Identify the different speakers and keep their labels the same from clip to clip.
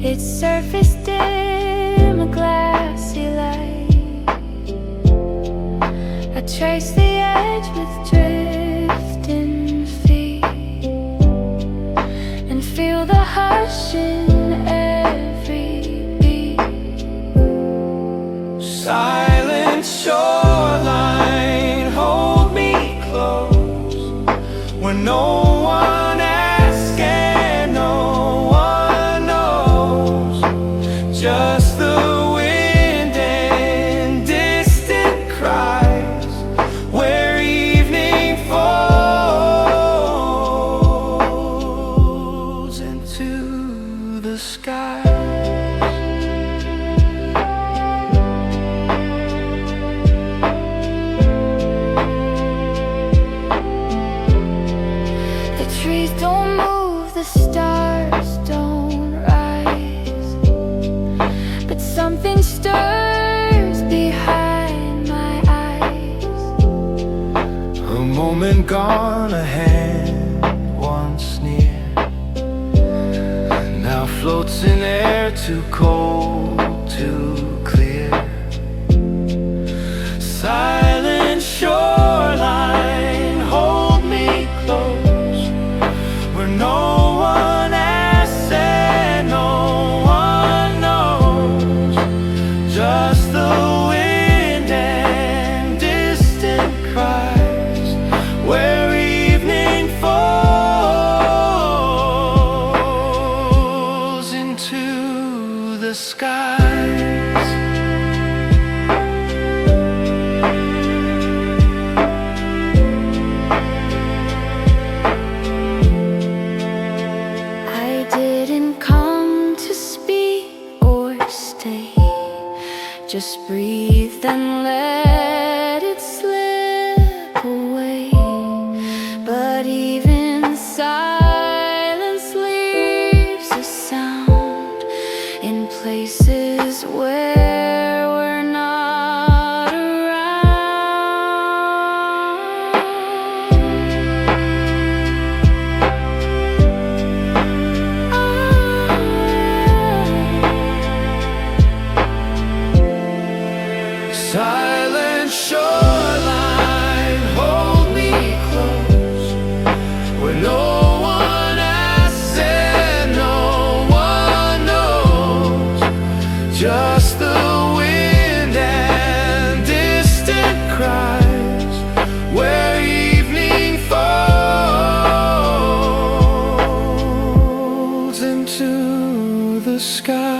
Speaker 1: Its surface dim, a glassy light. I trace the edge with drifting feet and feel the hush in every beat.
Speaker 2: Silent shoreline, hold me close when no one asks and no one knows. Just the wind and distant cries where evening falls into the sky.
Speaker 1: Trees don't move, the stars don't rise, but something stirs behind my eyes.
Speaker 2: A moment gone, a hand once near, now floats in air too cold, too clear. Silent shoreline, hold me close. No one asks and no one knows. Just the wind and distant cries where evening falls into the skies.
Speaker 1: Just breathe and let it slip away. But even silence leaves a sound in places where we're not
Speaker 2: Silent shoreline, hold me close where no one asks and no one knows. Just the wind and distant cries where evening falls into the sky.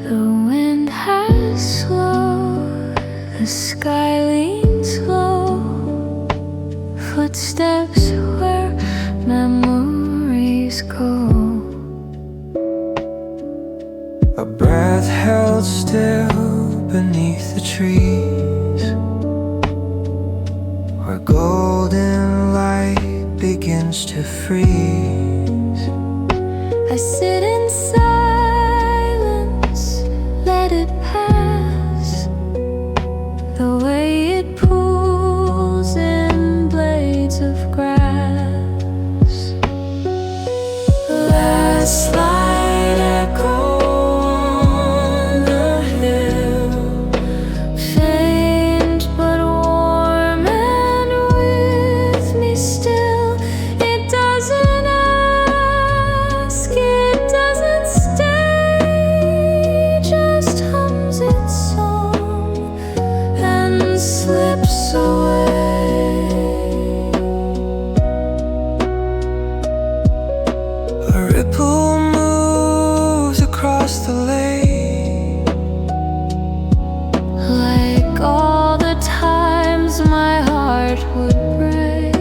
Speaker 1: The wind has slowed, the sky leans low, footsteps where memories go.
Speaker 2: A breath held still beneath the trees, where golden light begins to freeze.
Speaker 1: I sit in silence, let it pass, the way it pulls in blades of grass. Last light echo on the hill, faint but warm and with me still. It doesn't ask, it doesn't stay, just hums its song and slips away.
Speaker 2: A ripple moves across the lake,
Speaker 1: Like all the times my heart would break.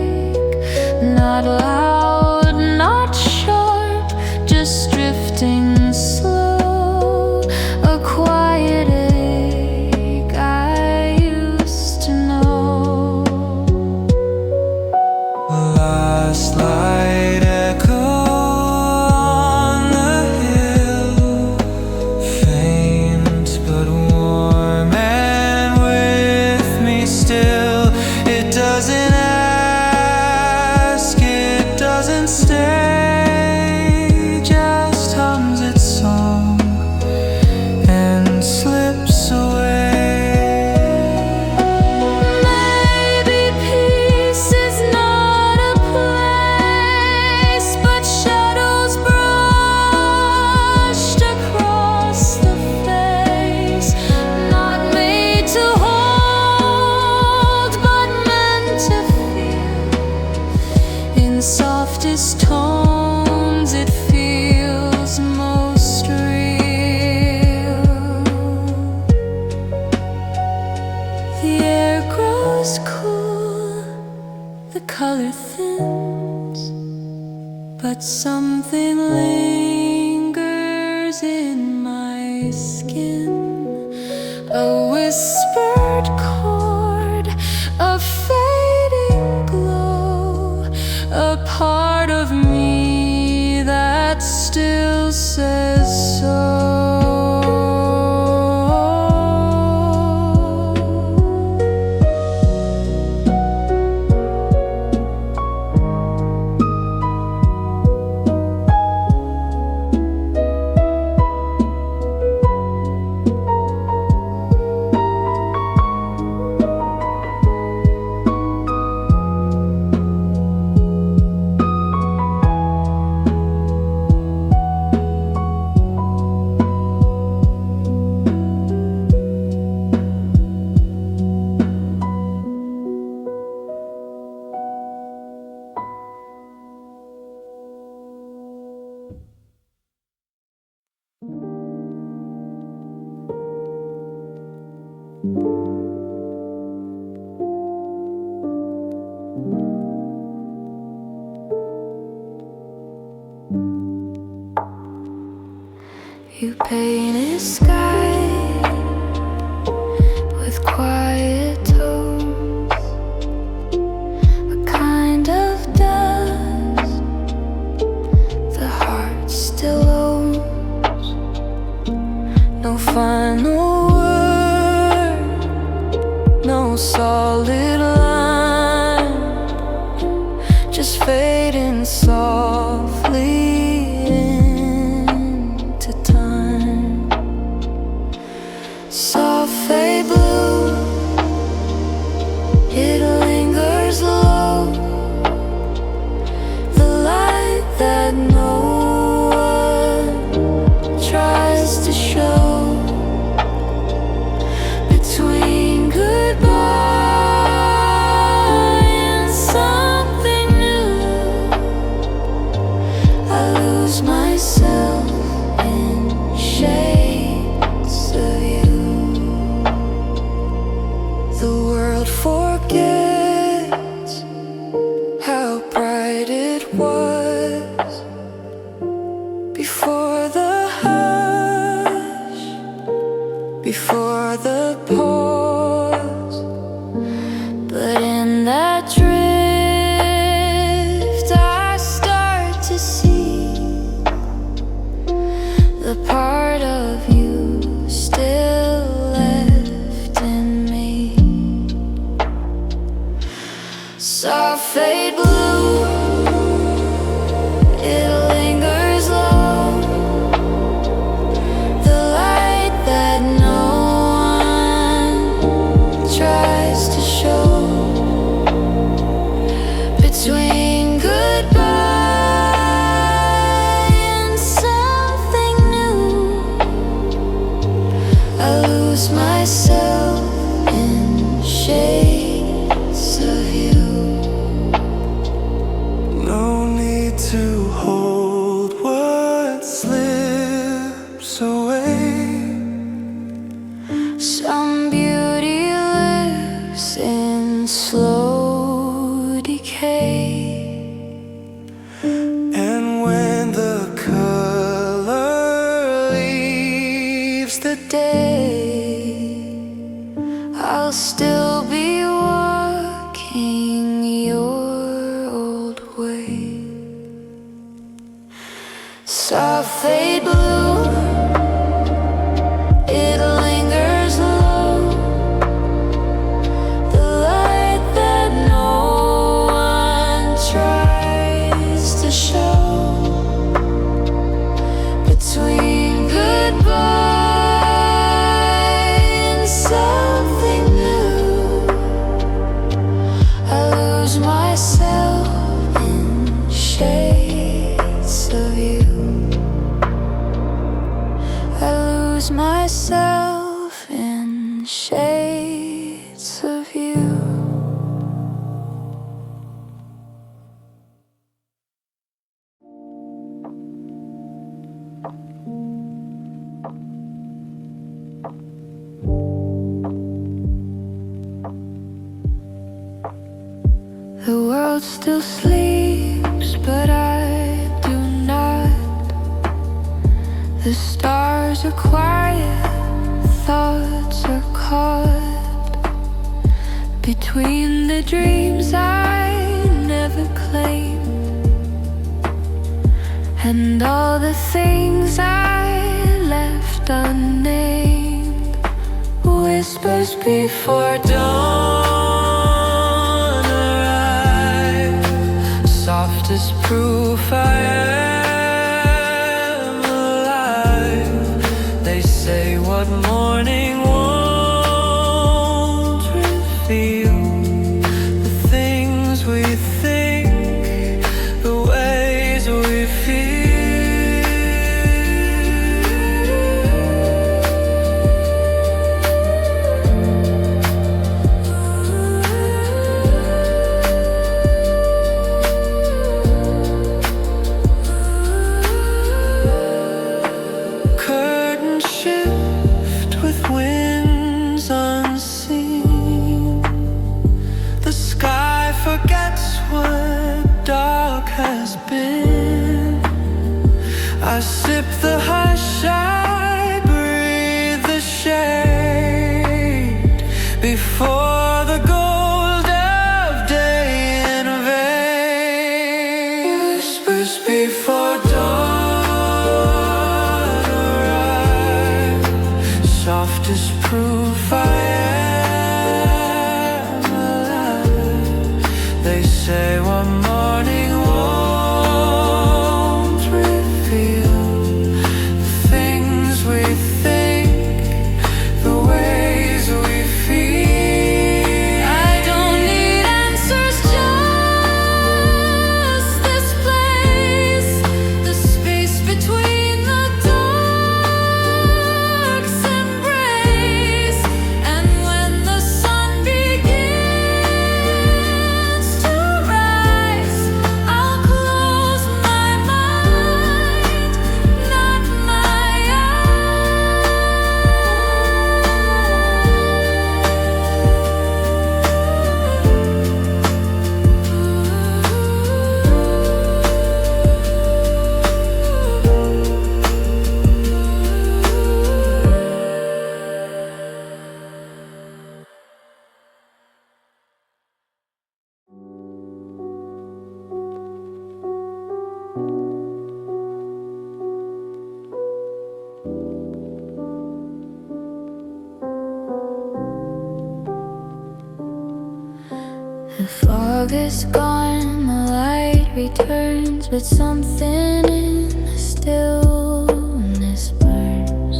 Speaker 1: Not loud, not sharp, just drifting slow. A quiet ache skin, a whispered chord, a fading glow, a part of me that still says so. You painted sky with quiet tones, a kind of dust the heart still owns. No final word, no solid line, just fading softly into time. Soft fade blue, it lingers low, the light that no one tries to show. Between goodbye and something new, I lose myself in shades of you. The world forgets how bright it was before the hush, before the pause. But in that drift, I start to see the part of you still left in me. Soft fade blue, it lingers low, the light that no one tries to show. Between goodbye and something new, I lose myself in shades of you.
Speaker 2: No need to hold what slips away.
Speaker 1: Some beauty lives in slow decay.
Speaker 2: And when the color leaves the
Speaker 1: Day, I'll still be walking your old way. Soft fade blue, it lingers low, the light that no one tries to show. Between goodbye and something new, I lose myself in shades of you. I lose myself in shades of you. The world still sleeps, but I do not. The stars are quiet, between the dreams I never claimed and all the things I left unnamed. Whispers before dawn arrive, softest proof I am alive. They say what morning won't reveal the things we think, the ways we feel. I sip the hush, I breathe the shade before the gold of day invade. Whispers before dawn arrive, softest proof I am alive. They say one morning the fog is gone, the light returns, but something in the stillness burns.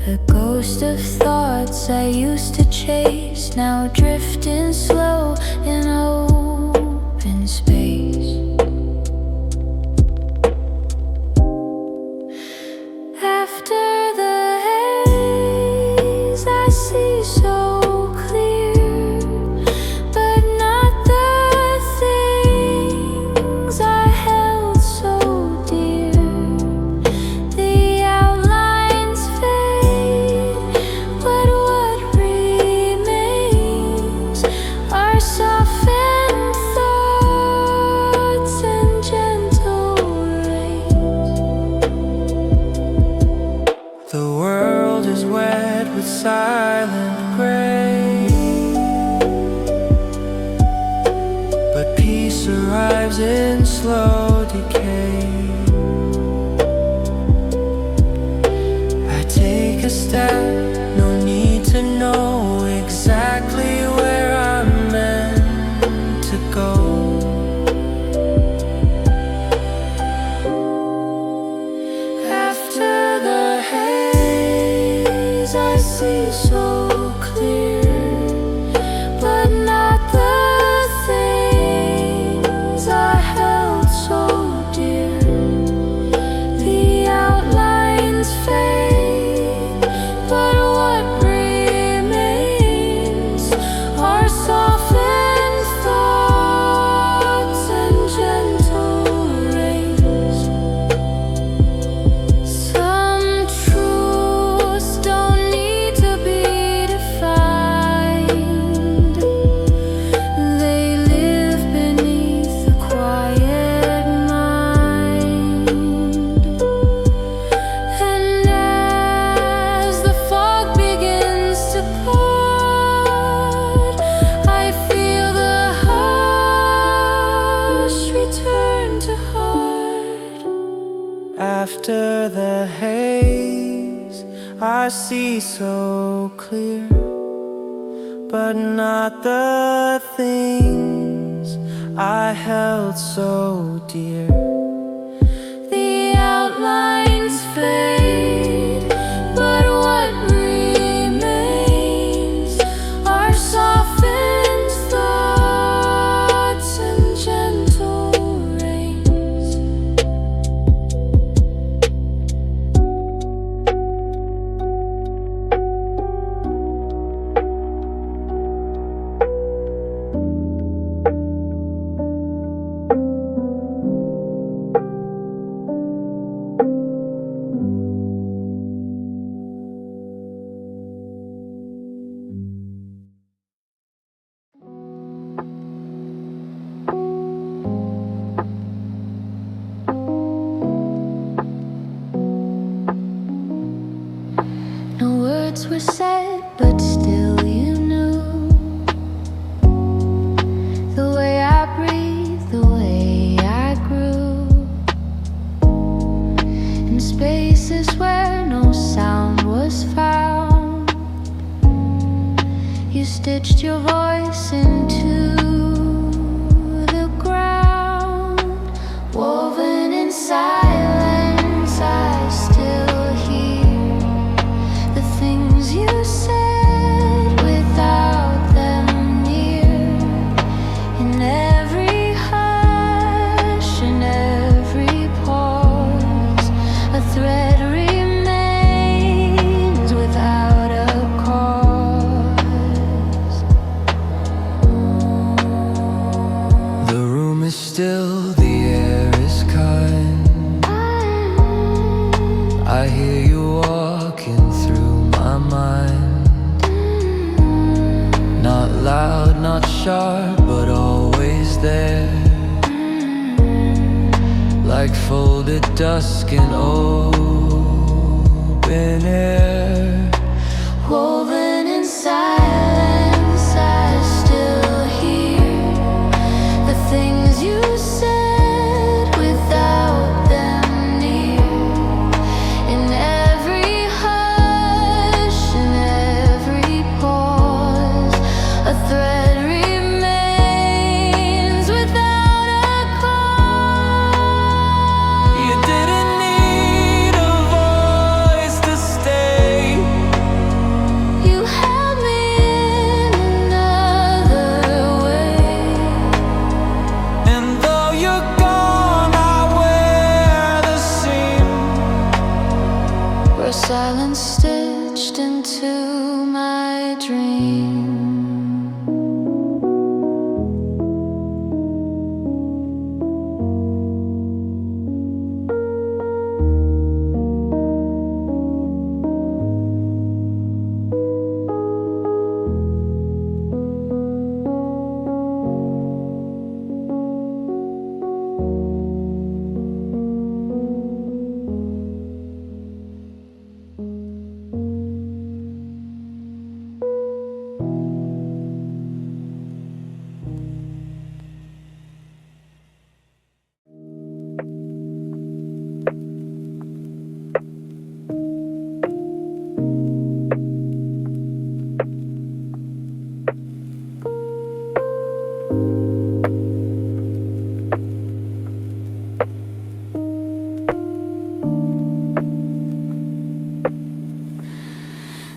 Speaker 1: The ghost of thoughts I used to chase, now drifting slow in open space. After the haze, I see so clear, but not the things I held so dear. The outlines fade, but what remains are softened thoughts and gentle rays. The world is wet with silent gray, but peace arrives in slow decay. I take a step, no need to know exactly where I'm meant to go. After the haze, I see so clear, but not the things I held so dear. The outlines fade, but what remains are softened thoughts and gentle rays. Some truths don't need to be
Speaker 2: After the haze, I see so clear, but not the things I held so dear.
Speaker 1: The outlines fade, but what remains are softened thoughts and gentle rains. No words were said, but still you knew the way I breathe, the way I grew. In spaces where no sound was found, you stitched your voice into the ground. Woven in silence, I still hear the things you said without them near. In every hush, in every pause, a thread remains without a cause.
Speaker 2: The room is still, the air is kind. I hear you walking through my mind. Not loud, not sharp, but always there. Like folded dusk in open air.
Speaker 1: Woven in silence, I still hear the things you said without them near. In every hush, in every pause, a thread remains without a cause.
Speaker 2: You didn't need a voice to stay.
Speaker 1: You held me in another way.
Speaker 2: And though you're gone, I wear the seam.
Speaker 1: Where silence stitched into my dream.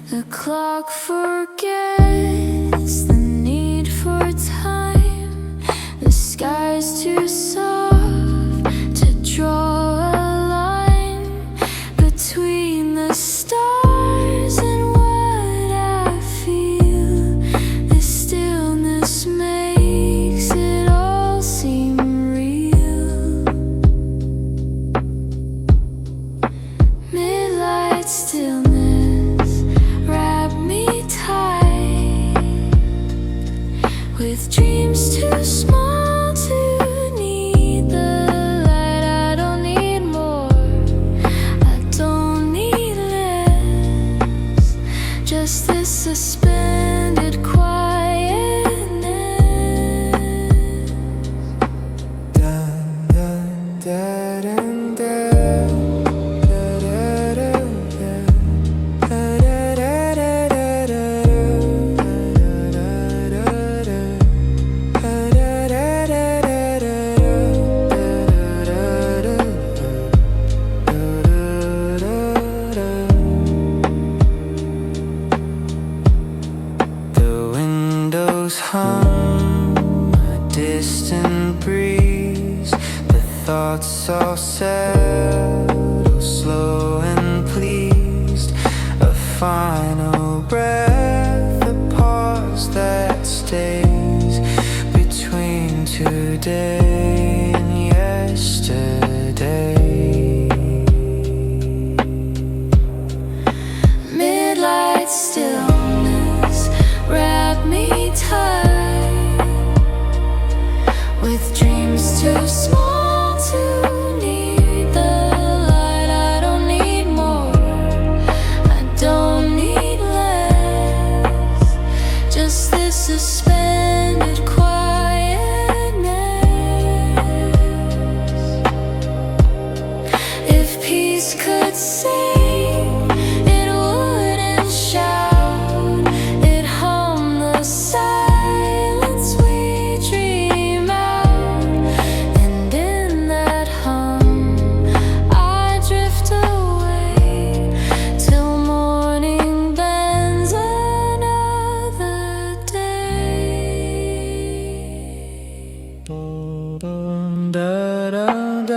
Speaker 1: The clock forgets the need for time. The sky's too soft to draw a line between the stars and what I feel. The stillness makes it all seem real. Midlight stillness, wrap me tight with dreams too small to need.
Speaker 2: hum, a distant breeze. The thoughts all settle, slow and pleased. A final breath, a pause that stays between today and yesterday.
Speaker 1: Midlight stillness, wrap me tight with dreams too small to need the light. I don't need more, I don't need less, just this suspended quietness. If peace could sing, it wouldn't shout, it hummed the silence we dream out. And in that hum, I drift away till morning bends another day.
Speaker 2: Da, da, da.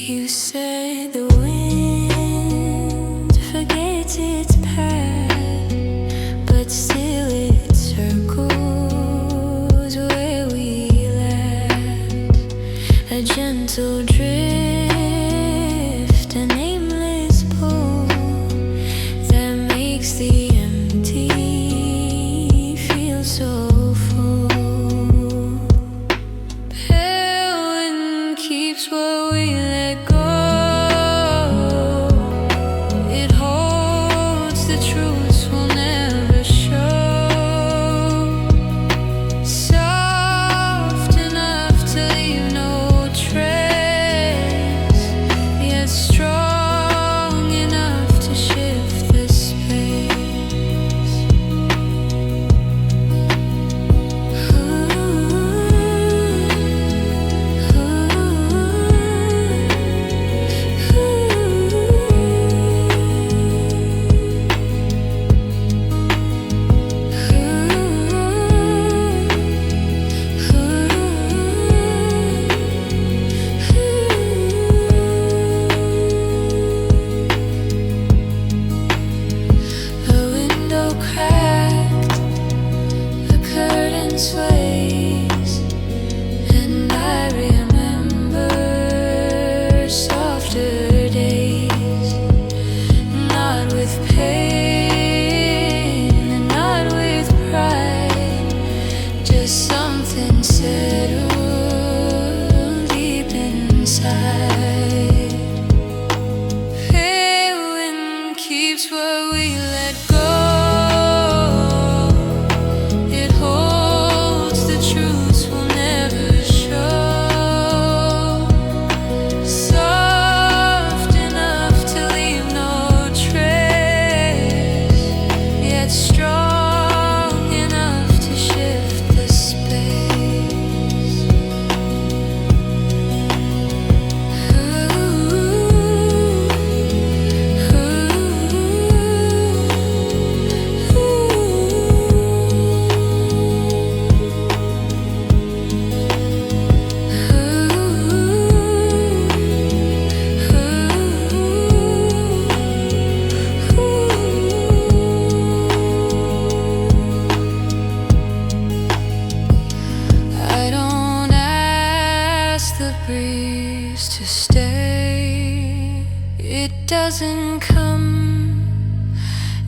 Speaker 1: You said the wind forgets its path, but still it circles where we left. A gentle drift, a nameless pull that makes the empty feel so full. Pale wind keeps what we let go. It holds the truths we'll never show. Soft enough to leave no trace, yet strong enough to shift the space. A window cracked, the curtain sways, and I remember softer days, not with pain and not with pride, just something settled deep inside. Pale wind keeps what we let go. It holds the truths we'll never show. Soft enough to leave no trace, yet strong enough to shift the space. Ooh, ooh.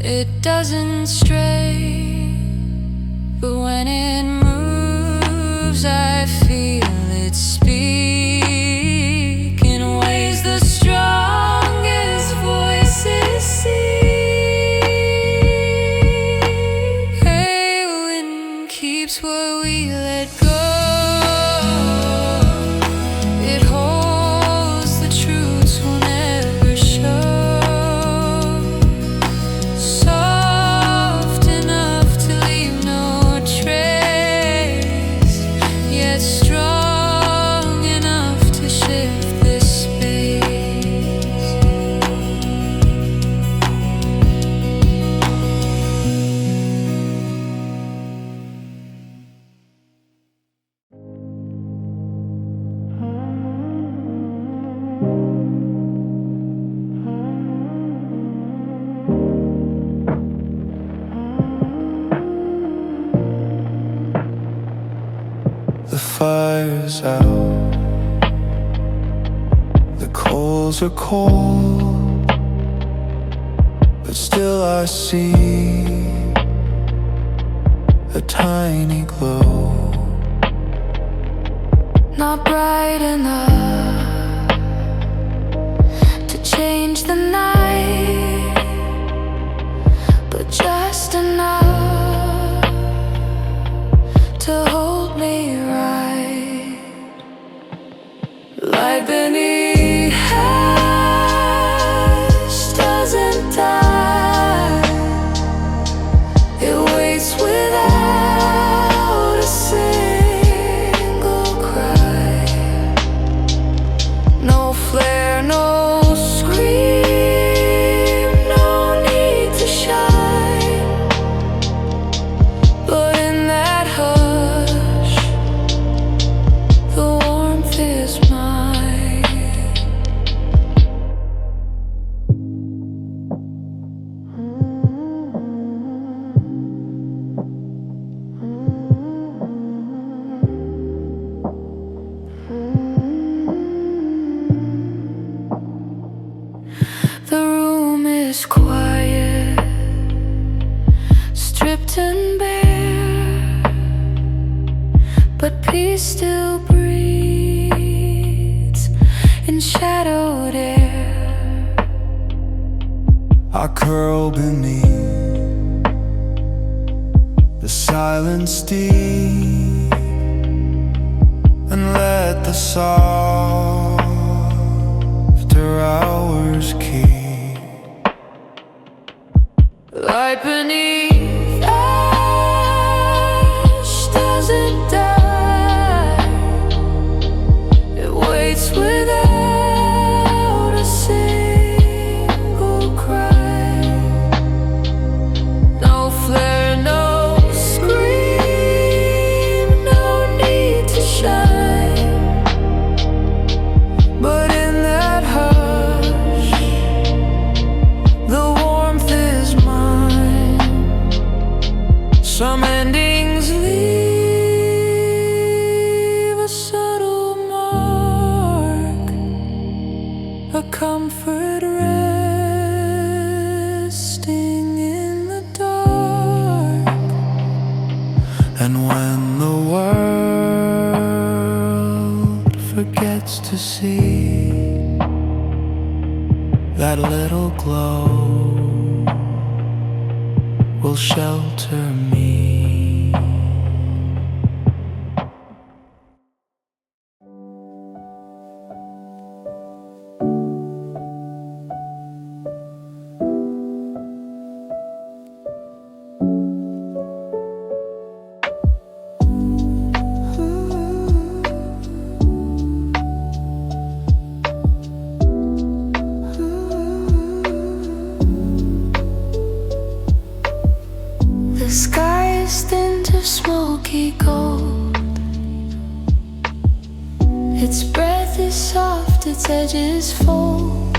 Speaker 1: It doesn't stray, but when it moves, I feel it speak in ways the strongest voices see. Hey, wind keeps what we let go. It holds the truths we'll never show. Soft enough to leave no trace, yet strong enough to shift this space.
Speaker 2: The fire's out, the coals are cold, but still I see a tiny glow.
Speaker 1: Not bright enough to change the night, but just enough to hold me right. Light beneath ash doesn't die. It waits without a single cry. No flare, no scream, no need to shine. But in that hush, the warmth is mine. The room is quiet, stripped and bare, but peace still breathes in shadowed air.
Speaker 2: I curl beneath the silence deep and let the softer hours keep.
Speaker 1: Light beneath ash doesn't die. It waits without a single cry. No flare, no scream, no need to shine. But in that hush, the warmth is mine. Some endings leave a subtle mark, a comfort resting in the dark.
Speaker 2: And when the world forgets to see that little glow will shelter me.
Speaker 1: The sky is tint of smoky gold. Its breath is soft, its edges fold.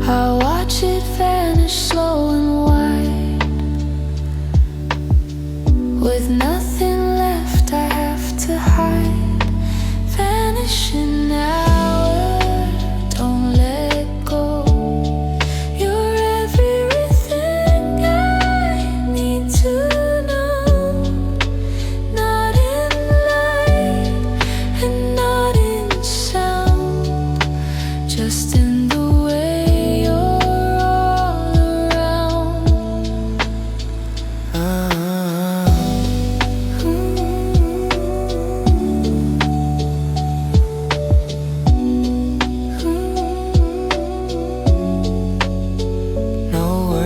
Speaker 1: I watch it vanish slow and wide. With nothing left I have to hide. Vanishing hour, don't let go. You're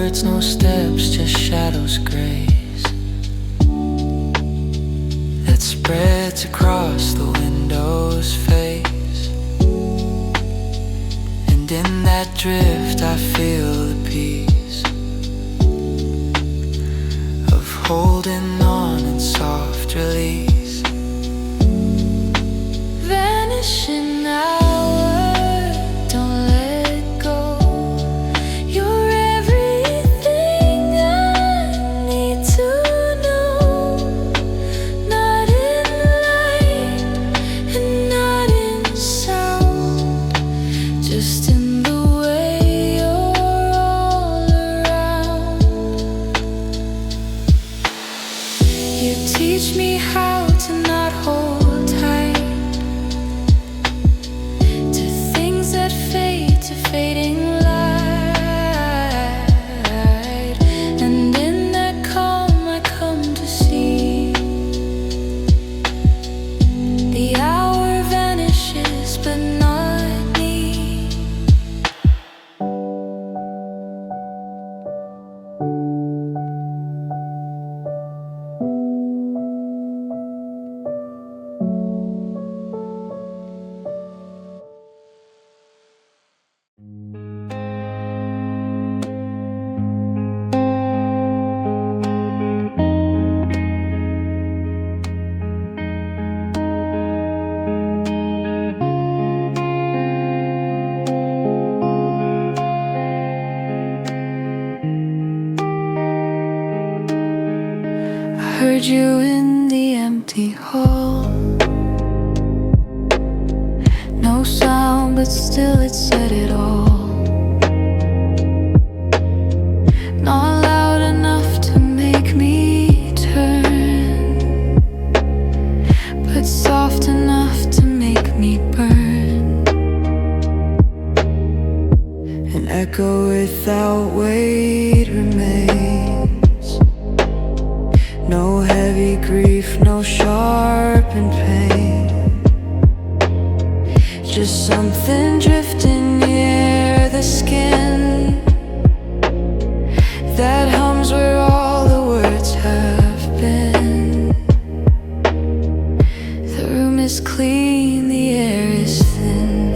Speaker 3: words, no steps, just shadows graze that spreads across the window's face. And in that drift I feel the peace of holding on in soft release.
Speaker 1: Vanishing hour, don't let go. You're everything I need to know. Not in light and not in sound, just in the way you're all around. You teach me how to not hold tight to things that fade to fading light. And in that calm I come to see the hour vanishes but not me. I heard you in the empty hall. No sound, but still it said it all. Not loud enough to make me turn, but soft enough to make me burn.
Speaker 3: An echo without weight remains. No heavy grief, no sharpened pain. Just something drifting near the skin that hums where all the words have been. The room is clean, the air is thin,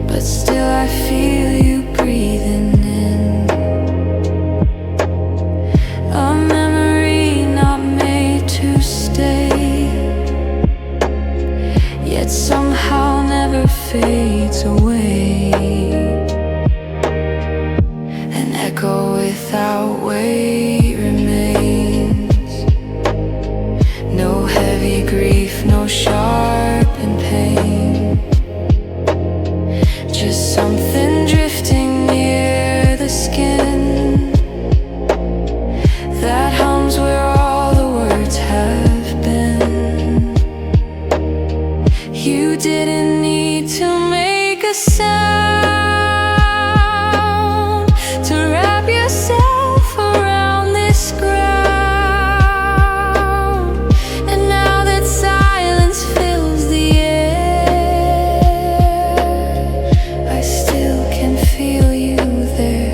Speaker 3: but still I feel you breathing in. A memory not made to stay, yet somehow never fades away. An echo without weight remains. No heavy grief, no sharpened pain. Just something drifting near the skin that hums where all the words have been. You didn't need to make a sound to wrap yourself around this ground. And now that silence fills the air, I still can feel you there.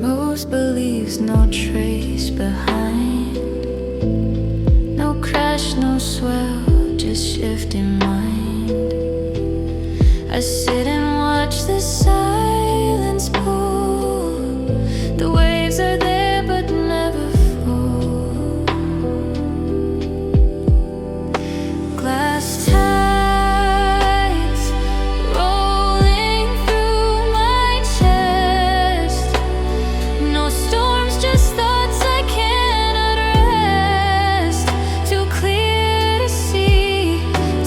Speaker 3: Most believes no trace behind, no crash, no swell.
Speaker 1: shifting mind. I sit and watch the silence pull. The waves are there but never fall. Glass tides rolling through my chest. No storms, just thoughts I cannot rest. Too clear to see,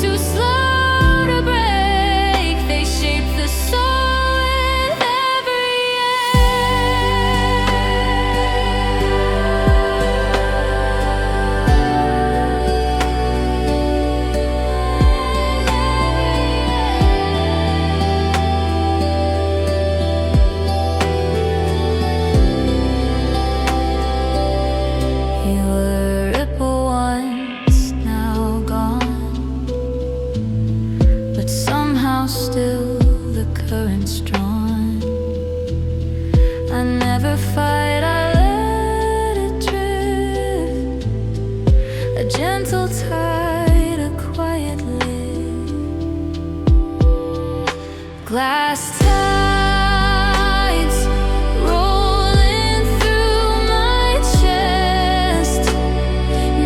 Speaker 1: too slow to break. They shape the soul with every You were a ripple once, now gone, but somehow still the current's drawn. I never fight, I let it drift. A gentle tide, a quiet lift. Glass tides rolling through my chest.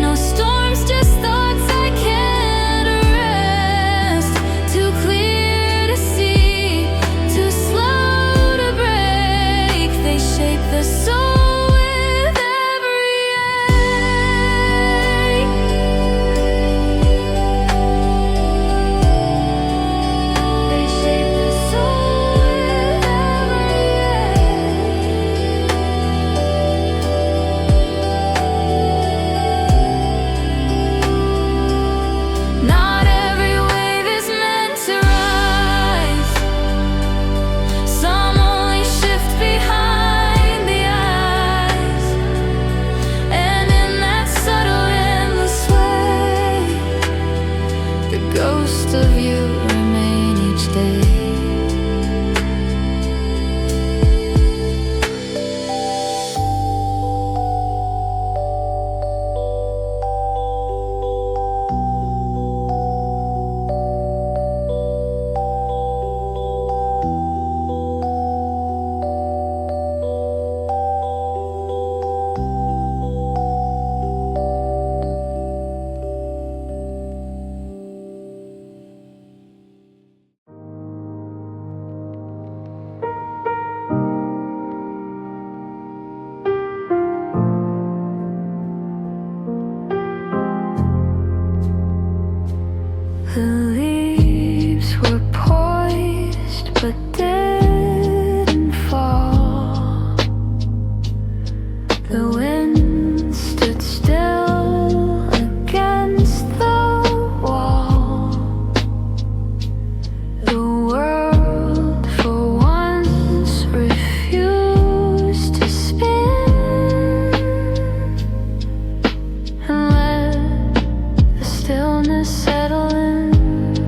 Speaker 1: No storms, just thoughts I can't rest. Too clear to see, too slow to break. They shape the soul with every ache. They shape the soul with every Not every wave is meant to rise. Some only shift behind the eyes. And in that subtle endless way, the ghost of you remain each day. The leaves were poised but didn't fall. The wind stood still against the wall. The world for once refused to spin and let the stillness settle in.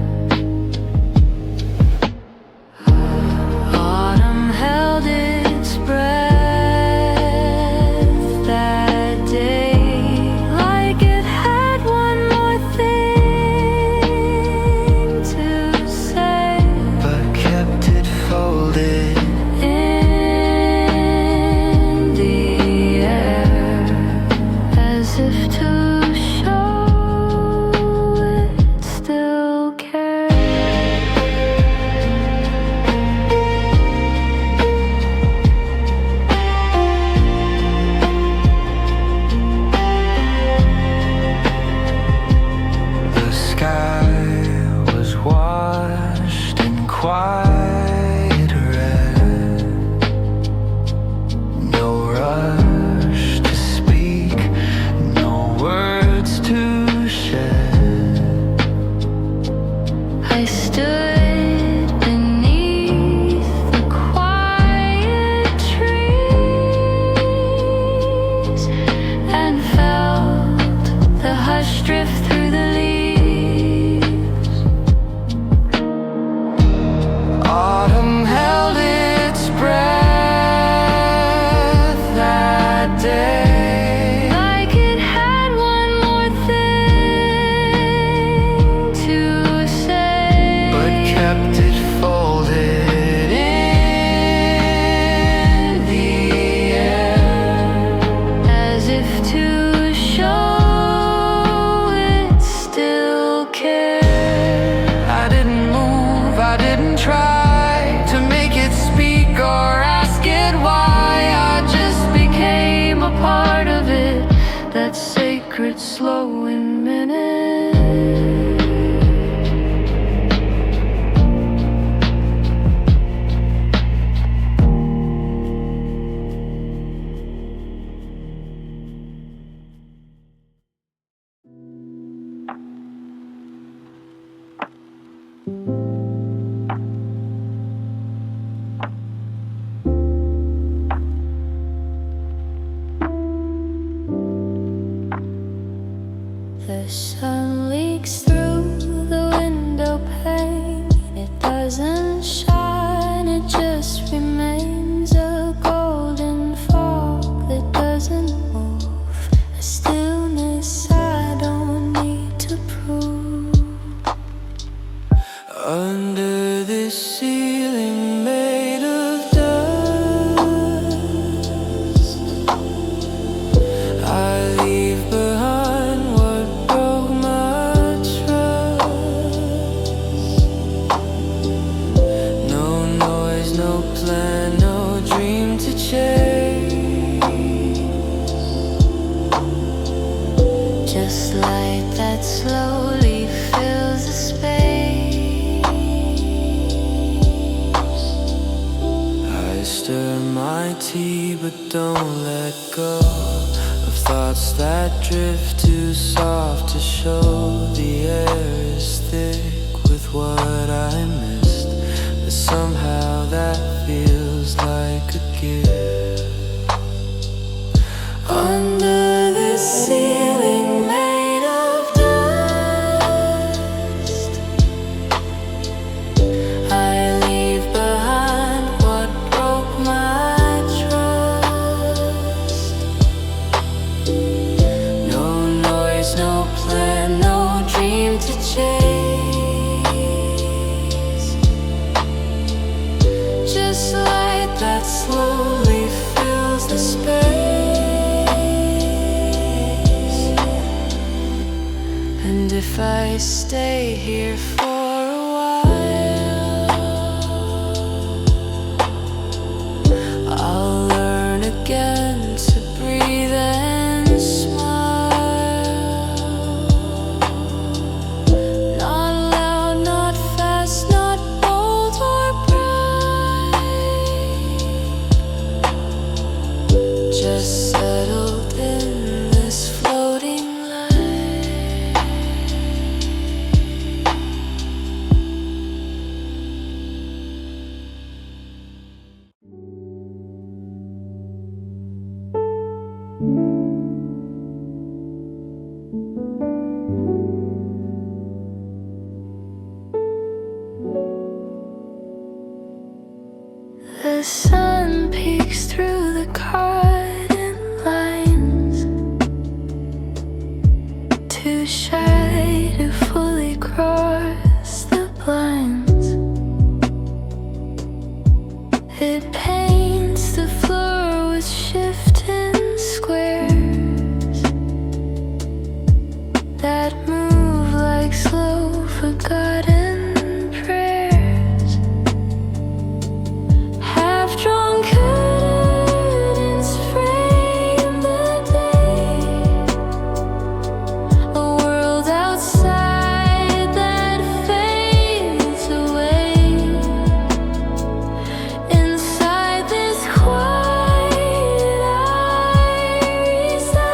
Speaker 1: The sun leaks through the window pane. It doesn't shine, it just remains a golden fog that doesn't move. A stillness I don't need to prove.
Speaker 2: Under this ceiling made of dust, I leave behind what broke my trust. No noise, no plan, no dream to chase.
Speaker 1: Just light that slowly fills the space.
Speaker 2: I stir my tea but don't let go of thoughts that drift too soft to show. The air is thick with what I missed, but somehow that feels like a gift.
Speaker 1: Under the ceiling made of dust, I leave behind what broke my trust. No noise, no plan, no dream to chase. Just light that slowly fills the space. And if I stay here for a while, I'll learn again to breathe and smile. Not loud, not fast, not bold or bright, just settled in this floating light. The sun peeks through the curtain lines, too shy to fully cross the blinds. It paints the floor with shifting squares that move like slow forgotten prayers. Half-drawn curtains frame the day, a world outside that fades away. Inside this quiet I reside,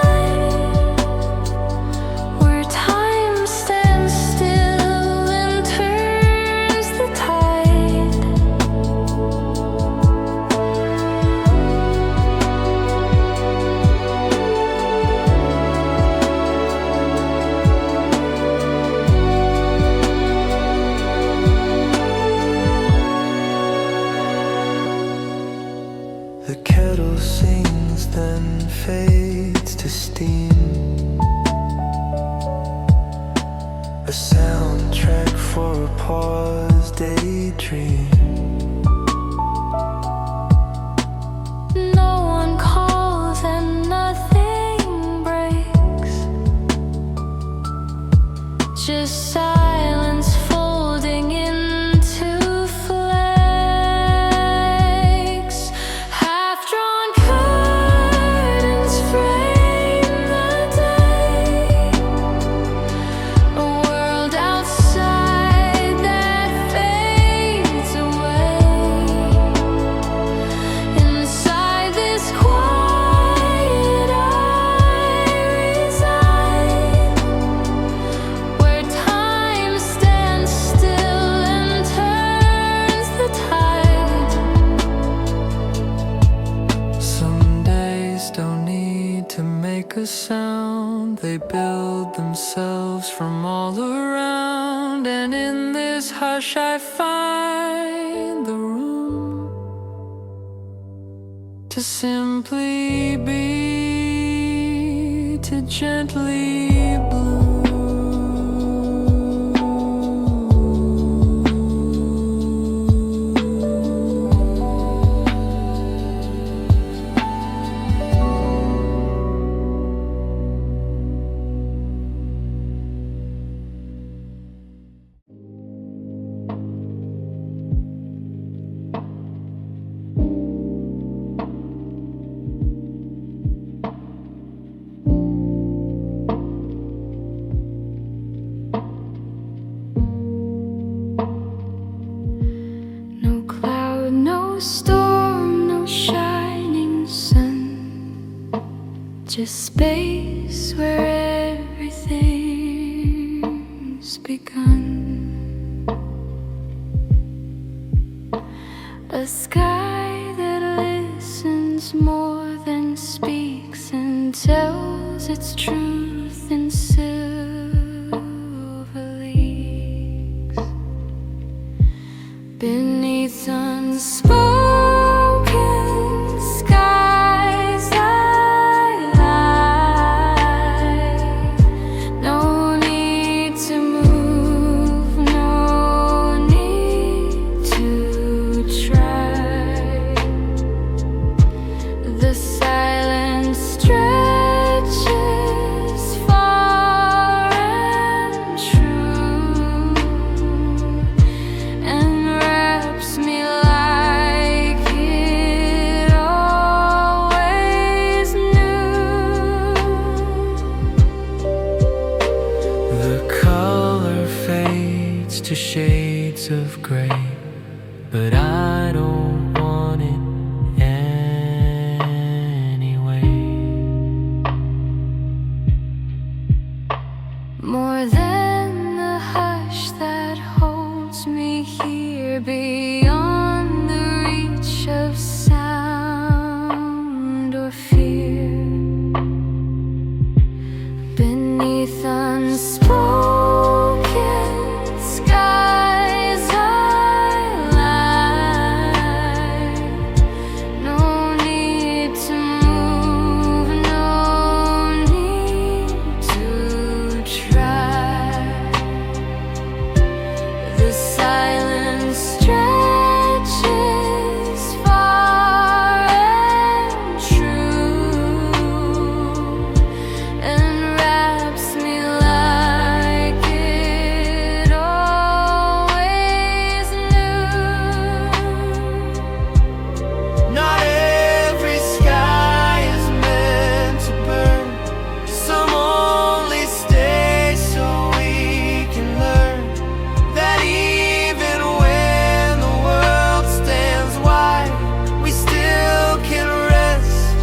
Speaker 1: where time stands still and turns the tide.
Speaker 2: The kettle sings then fades to steam, a soundtrack for a paused daydream.
Speaker 1: No one calls and nothing breaks, just silence folding into flakes. Half-drawn curtains frame the day, a world outside that fades away. Inside this quiet I reside, where time
Speaker 2: around, and in this hush I find the room to simply be, to gently bloom.
Speaker 1: Storm, no shining sun, just space where everything's begun. A sky that listens more than speaks and tells its truth in silver leagues. Beneath unspoken skies I lie. No need to move, no need to try. The silence stretches far and true, and wraps me like it always knew.
Speaker 2: The color fades to shades of gray, but I don't want it anyway.
Speaker 1: More than the hush that holds me here, beyond the reach of sound or fear. Beneath unspoken skies I lie. No need to move, no need to try. The silence stretches far and true, and wraps me like it always knew.
Speaker 2: Not every sky is meant to burn. Some only stay so we can learn that even when the world stands wide, we still can rest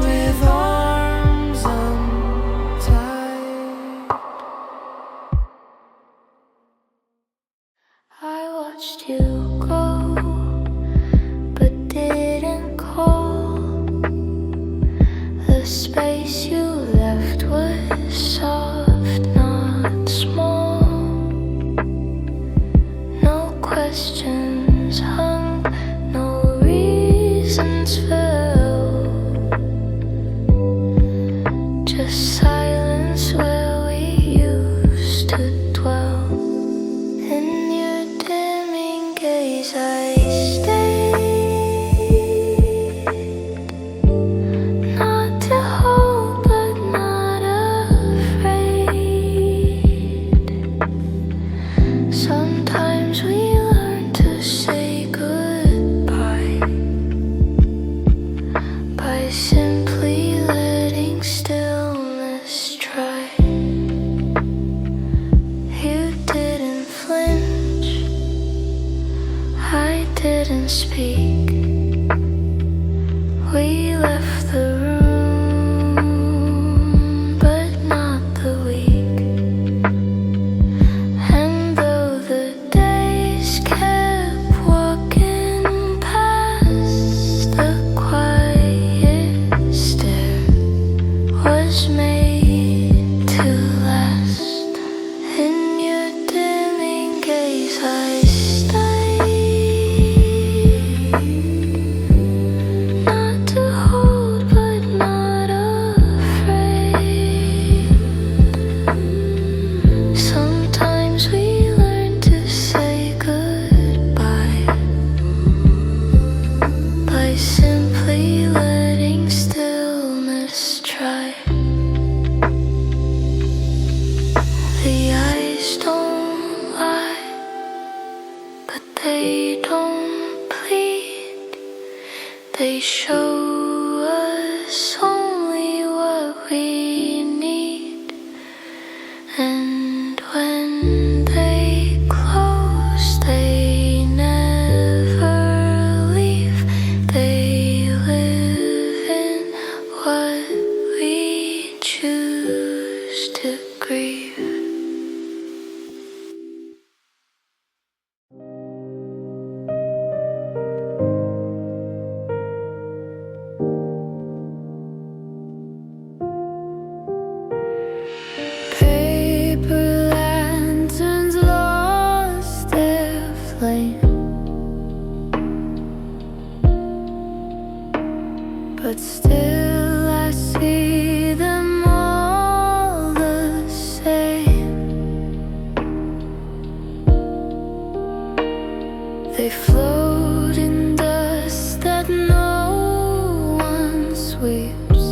Speaker 2: with arms untied.
Speaker 1: I watched you go, but didn't call. The space you left was soft, not small. No questions hung, no reasons felt. Just silence where we used to dwell. In your dimming gaze I stayed, not to hold but not afraid. Sometimes we learn to say goodbye by simply letting stillness try. You didn't flinch, I didn't speak. We left the room, but not the week. And though the days kept walking past, the quiet stare was made to last. show us only what we need, and when they close, they never leave. They live in what we choose to grieve. But still I see them all the same. They float in dust that no one sweeps.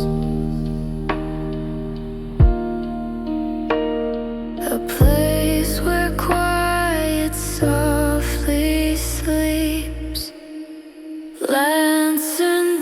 Speaker 1: A place where quiet softly sleeps. Lantern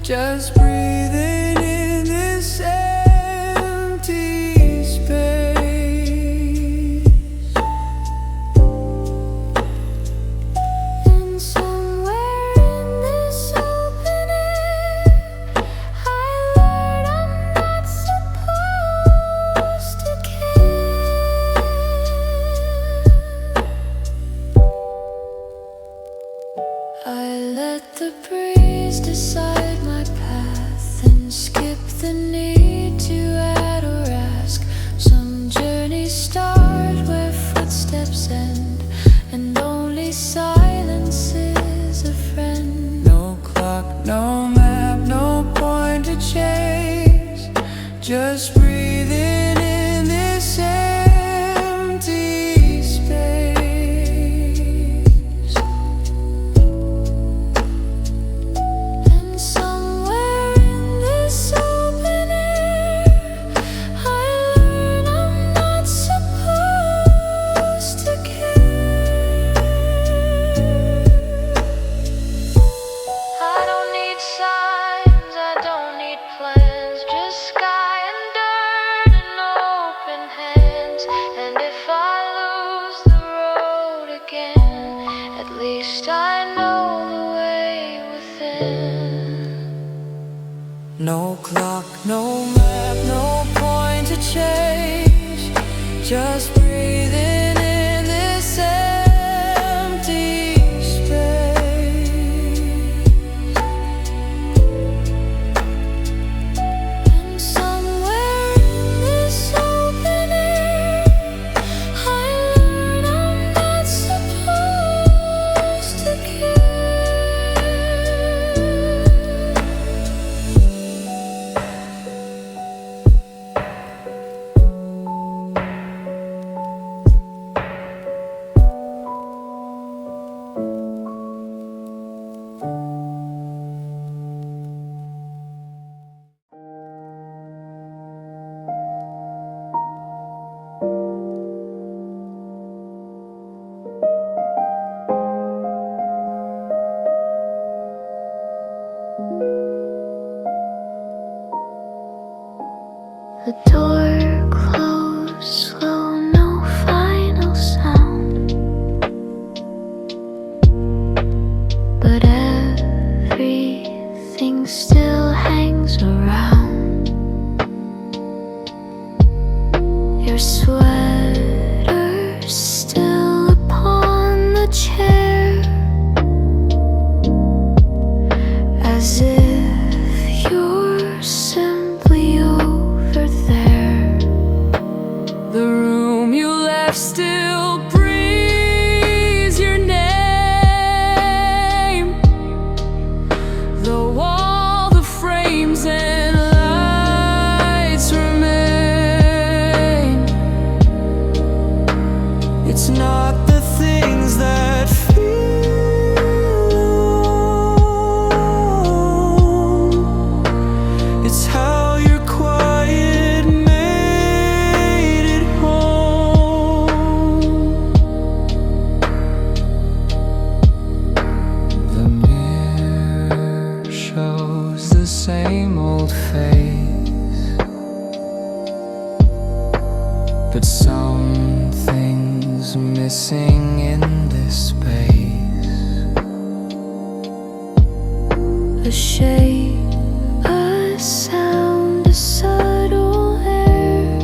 Speaker 2: just breathing in this empty space.
Speaker 1: And somewhere in this open air, I the breeze decide my path and skip the need to add or ask. Some journeys start where footsteps end, and only silence is a friend.
Speaker 2: No clock, no map, no point to chase. Just breathing in this empty space.
Speaker 1: And somewhere in this open air, I learn I'm not supposed to care. I don't need signs, I don't need plans, just sky and dirt and open hands. And if I lose the road again, at least I know the way within.
Speaker 2: No clock, no map, no point to chase. Just breathing in this empty space.
Speaker 1: And somewhere in this open air, I learn I'm not supposed to care. The door closed slow, no final sound, but everything still hangs around. Your sweater still upon the chair, as if you're simply over there.
Speaker 2: The room you left still breathes your name. Though all the frames and lights remain, it's not the things that feel alone. It's how your quiet made it home. The mirror shows the same old face, but something's missing in this space.
Speaker 1: A shape, a sound, a subtle air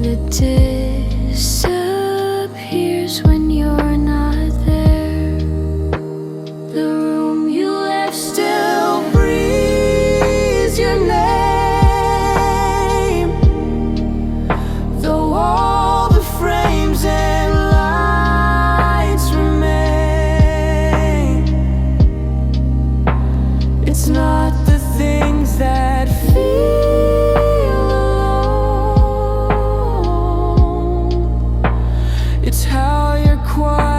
Speaker 1: that disappears when you're not there. The room you left still breathes your name, though all the frames and lights remain.
Speaker 2: It's not the things that feel alone. It's how your quiet